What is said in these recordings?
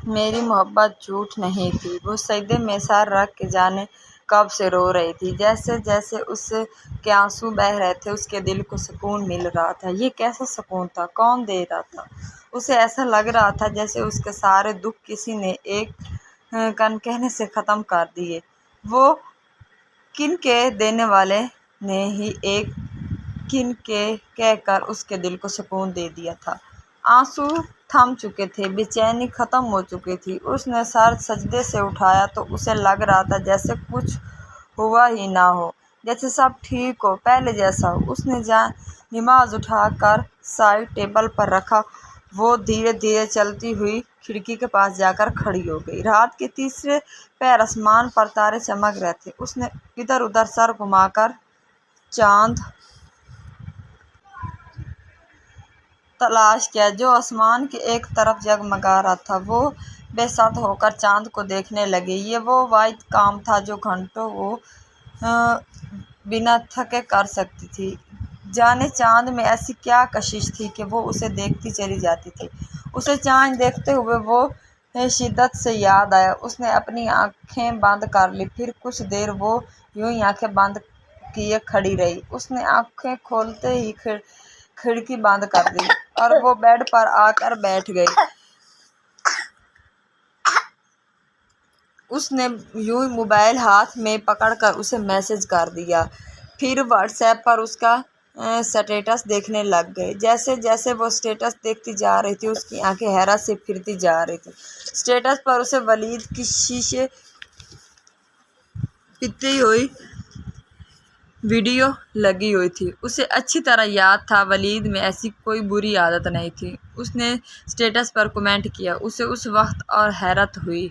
میری محبت جھوٹ نہیں تھی۔ وہ سجدے میں سر رکھ کے جانے کب سے رو رہی تھی۔ جیسے جیسے اس کے آنسو بہہ رہے تھے اس کے دل کو سکون مل رہا تھا۔ یہ کیسا سکون تھا؟ کون دے رہا تھا؟ اسے ایسا لگ رہا تھا جیسے اس کے سارے دکھ کسی نے ایک کن کہنے سے ختم کر دیے۔ وہ کن کے دینے والے نے ہی ایک کن کے کہہ کر اس کے دل کو سکون دے دیا تھا۔ آنسو تھم چکے تھے، بے چینی ختم ہو چکی تھی۔ اس نے سر سجدے سے اٹھایا تو اسے لگ رہا تھا جیسے کچھ ہوا ہی نہ ہو، جیسے سب ٹھیک ہو، پہلے جیسا ہو۔ اس نے نماز اٹھا کر سائیڈ ٹیبل پر رکھا۔ وہ دھیرے دھیرے چلتی ہوئی کھڑکی کے پاس جا کر کھڑی ہو گئی۔ رات کے تیسرے پہر آسمان پر تارے چمک رہے تھے۔ اس نے ادھر ادھر سر گھما کر چاند تلاش کیا جو آسمان کی ایک طرف جگمگا رہا تھا۔ وہ بے ست ہو کر چاند کو دیکھنے لگی۔ یہ وہ واحد کام تھا جو گھنٹوں وہ بنا تھکے کر سکتی تھی۔ جانے چاند میں ایسی کیا کشش تھی کہ وہ اسے دیکھتی چلی جاتی تھی۔ اسے چاند دیکھتے ہوئے وہ شدت سے یاد آیا۔ اس نے اپنی آنکھیں بند کر لیں۔ پھر کچھ دیر وہ یوں ہی آنکھیں بند کیے کھڑی رہی۔ اس نے آنکھیں کھولتے ہی کھڑکی بند کر دی اور وہ بیڈ پر آ کر بیٹھ گئی۔ اس نے یوں ہی موبائل ہاتھ میں پکڑ کر اسے میسج کر دیا، پھر واٹس ایپ پر اس کا سٹیٹس دیکھنے لگ گئی۔ جیسے جیسے وہ سٹیٹس دیکھتی جا رہی تھی اس کی آنکھیں حیرت سے پھرتی جا رہی تھیں۔ سٹیٹس پر اسے ولید کی شیشے پیتی ہوئی ویڈیو لگی ہوئی تھی۔ اسے اچھی طرح یاد تھا ولید میں ایسی کوئی بری عادت نہیں تھی۔ اس نے سٹیٹس پر کمنٹ کیا۔ اسے اس وقت اور حیرت ہوئی۔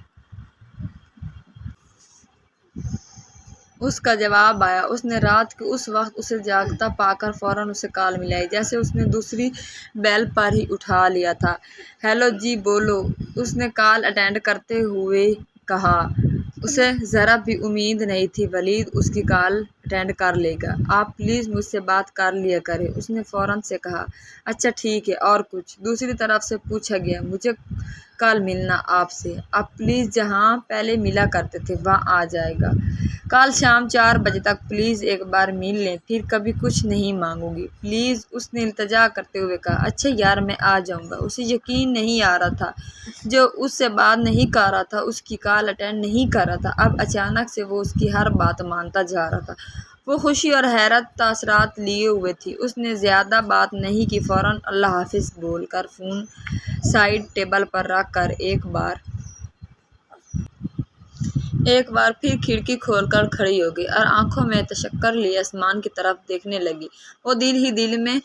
اس کا جواب آیا۔ اس نے رات کے اس وقت اسے جاگتا پا کر فوراً اسے کال ملائی، جیسے اس نے دوسری بیل پر ہی اٹھا لیا تھا۔ ہیلو جی بولو، اس نے کال اٹینڈ کرتے ہوئے کہا۔ اسے ذرا بھی امید نہیں تھی ولید اس کی کال اٹینڈ کر لے گا۔ آپ پلیز مجھ سے بات کر لیا کریں، اس نے فوراً سے کہا۔ اچھا ٹھیک ہے، اور کچھ؟ دوسری طرف سے پوچھا گیا۔ مجھے کل ملنا آپ سے، آپ پلیز جہاں پہلے ملا کرتے تھے وہاں آ جائے گا۔ کل شام 4 بجے تک پلیز ایک بار مل لیں، پھر کبھی کچھ نہیں مانگوں گی پلیز، اس نے التجا کرتے ہوئے کہا۔ اچھا یار میں آ جاؤں گا۔ اسے یقین نہیں آ رہا تھا جو اس سے بات نہیں کر رہا تھا، اس کی کال اٹینڈ نہیں کر رہا تھا، اب اچانک سے وہ اس کی ہر بات مانتا جا رہا تھا۔ وہ خوشی اور حیرت تاثرات لیے ہوئے تھی۔ اس نے زیادہ بات نہیں کی، فوراً اللہ حافظ بول کر فون سائیڈ ٹیبل پر رکھ کر ایک بار پھر کھڑکی کھول کر کھڑی ہو گئی اور آنکھوں میں تشکر لیے آسمان کی طرف دیکھنے لگی۔ وہ دل ہی دل میں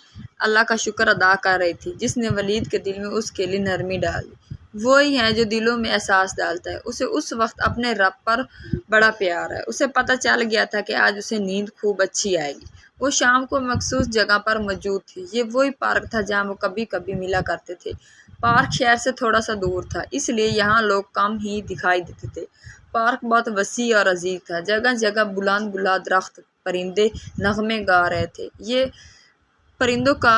اللہ کا شکر ادا کر رہی تھی جس نے ولید کے دل میں اس کے لیے نرمی ڈال دی۔ وہی ہے جو دلوں میں احساس ڈالتا ہے۔ اسے اس وقت اپنے رب پر بڑا پیار ہے۔ اسے پتہ چل گیا تھا کہ آج اسے نیند خوب اچھی آئے گی۔ وہ شام کو مخصوص جگہ پر موجود تھی۔ یہ وہی پارک تھا جہاں وہ کبھی کبھی ملا کرتے تھے۔ پارک شہر سے تھوڑا سا دور تھا، اس لیے یہاں لوگ کم ہی دکھائی دیتے تھے۔ پارک بہت وسیع اور عظیم تھا۔ جگہ جگہ بلند بلند درخت، پرندے نغمے گا رہے تھے۔ یہ پرندوں کا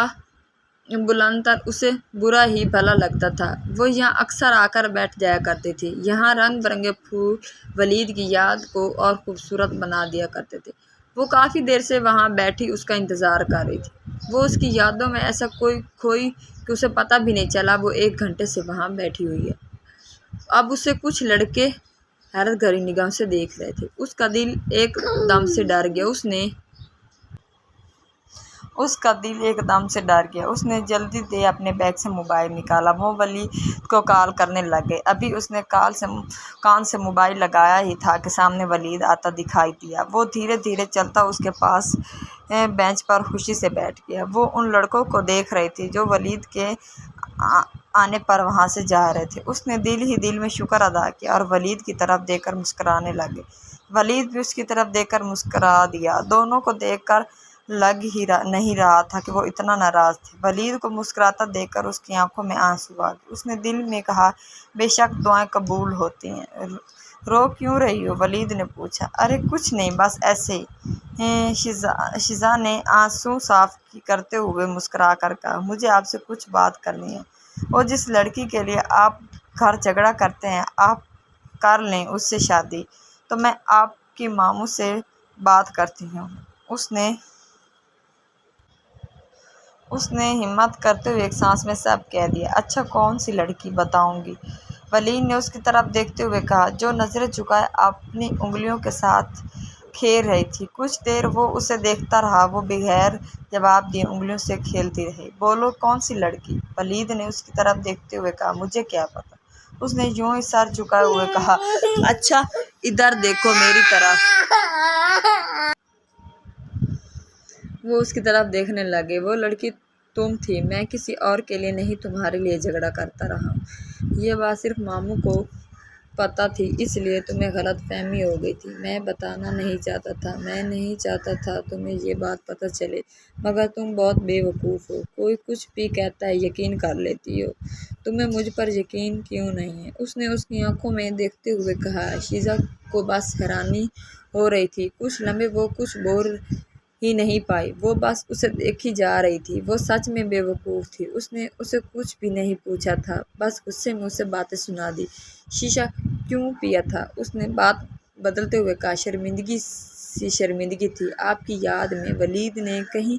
بلند تر اسے برا ہی بھلا لگتا تھا۔ وہ یہاں اکثر آ کر بیٹھ جایا کرتی تھی۔ یہاں رنگ برنگے پھول ولید کی یاد کو اور خوبصورت بنا دیا کرتے تھے۔ وہ کافی دیر سے وہاں بیٹھی اس کا انتظار کر رہی تھی۔ وہ اس کی یادوں میں ایسا کھوئی کہ اسے پتہ بھی نہیں چلا وہ 1 گھنٹے سے وہاں بیٹھی ہوئی ہے۔ اب اسے کچھ لڑکے حیرت بھری نگاہوں سے دیکھ رہے تھے۔ اس کا دل ایک دم سے ڈر گیا۔ اس نے جلدی سے اپنے بیگ سے موبائل نکالا۔ وہ ولید کو کال کرنے لگ گئی۔ ابھی اس نے کان سے موبائل لگایا ہی تھا کہ سامنے ولید آتا دکھائی دیا۔ وہ دھیرے دھیرے چلتا اس کے پاس بینچ پر خوشی سے بیٹھ گیا۔ وہ ان لڑکوں کو دیکھ رہی تھی جو ولید کے آنے پر وہاں سے جا رہے تھے۔ اس نے دل ہی دل میں شکر ادا کیا اور ولید کی طرف دیکھ کر مسکرانے لگی۔ ولید بھی اس کی طرف دیکھ کر مسکرا دیا۔ دونوں کو دیکھ کر لگ ہی نہیں رہا تھا کہ وہ اتنا ناراض تھے۔ ولید کو مسکراتا دیکھ کر اس کی آنکھوں میں آنسو آ گئے۔ اس نے دل میں کہا، بے شک دعائیں قبول ہوتی ہیں۔ رو کیوں رہی ہو؟ ولید نے پوچھا۔ ارے کچھ نہیں، بس ایسے ہی، شیزا نے آنسو صاف کرتے ہوئے مسکرا کر کہا۔ مجھے آپ سے کچھ بات کرنی ہے۔ وہ جس لڑکی کے لیے آپ گھر جھگڑا کرتے ہیں، آپ کر لیں اس سے شادی، تو میں آپ کی ماموں سے بات کرتی ہوں۔ اس نے ہمت کرتے ہوئے ایک سانس میں سب کہہ دیا۔ اچھا، کون سی لڑکی؟ بتاؤں گی، ولید نے اس کی طرف دیکھتے ہوئے کہا، جو نظریں جھکائے اپنی انگلیوں کے ساتھ کھیل رہی تھی۔ کچھ دیر وہ اسے دیکھتا رہا، وہ بغیر جواب دیے انگلیوں سے کھیلتی رہی۔ بولو، کون سی لڑکی؟ ولید نے اس کی طرف دیکھتے ہوئے کہا، مجھے کیا پتا؟ اس نے یوں ہی سر جھکائے ہوئے کہا، اچھا ادھر دیکھو میری طرف۔ وہ اس کی طرف دیکھنے لگے۔ وہ لڑکی تم تھی، میں کسی اور کے لیے نہیں تمہارے لیے جھگڑا کرتا رہا ہوں۔ یہ بات صرف ماموں کو پتہ تھی، اس لیے تمہیں غلط فہمی ہو گئی تھی۔ میں بتانا نہیں چاہتا تھا، میں نہیں چاہتا تھا تمہیں یہ بات پتہ چلے، مگر تم بہت بے وقوف ہو، کوئی کچھ بھی کہتا ہے یقین کر لیتی ہو۔ تمہیں مجھ پر یقین کیوں نہیں ہے؟ اس نے اس کی آنکھوں میں دیکھتے ہوئے کہا۔ شیزا کو بس حیرانی ہو رہی تھی۔ کچھ لمحے وہ کچھ بول ہی نہیں پائی، وہ بس اسے دیکھی جا رہی تھی۔ وہ سچ میں بے وقوف تھی، اس نے اسے کچھ بھی نہیں پوچھا تھا، بس غصے میں اسے باتیں سنا دی۔ شیشہ کیوں پیا تھا؟ اس نے بات بدلتے ہوئے کہا۔ شرمندگی سی شرمندگی تھی، آپ کی یاد میں، ولید نے کہیں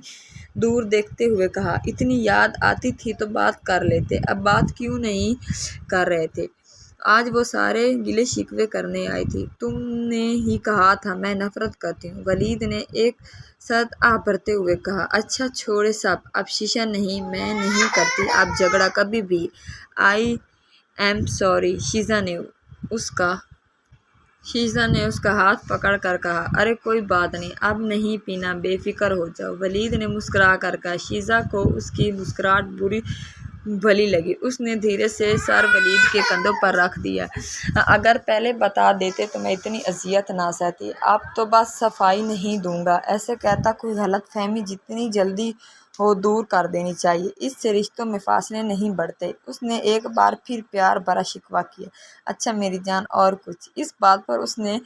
دور دیکھتے ہوئے کہا۔ اتنی یاد آتی تھی تو بات کر لیتے، اب بات کیوں نہیں کر رہے تھے؟ آج وہ سارے گلے شکوے کرنے آئی تھی۔ تم نے ہی کہا تھا میں نفرت کرتی ہوں، ولید نے ایک ساتھ آہ بھرتے ہوئے کہا۔ اچھا چھوڑے سب، اب شیشہ نہیں، میں نہیں کرتی اب جھگڑا کبھی بھی۔ آئی ایم سوری، شیزا نے اس کا ہاتھ پکڑ کر کہا۔ ارے کوئی بات نہیں، اب نہیں پینا، بے فکر ہو جاؤ، ولید نے مسکرا کر کہا۔ شیزا کو اس کی مسکراہٹ بری بھلی لگی۔ اس نے دھیرے سے سر ولید کے کندھوں پر رکھ دیا۔ اگر پہلے بتا دیتے تو میں اتنی اذیت نہ سہتی، اب تو بس صفائی نہیں دوں گا۔ ایسے کہتا کوئی غلط فہمی جتنی جلدی ہو دور کر دینی چاہیے، اس سے رشتوں میں فاصلے نہیں بڑھتے۔ اس نے ایک بار پھر پیار بھرا شکوہ کیا۔ اچھا میری جان، اور کچھ؟ اس بات پر اس نے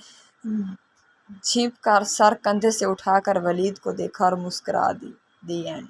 جھنپ کر سر کندھے سے اٹھا کر ولید کو دیکھا اور مسکرا دی۔ The end.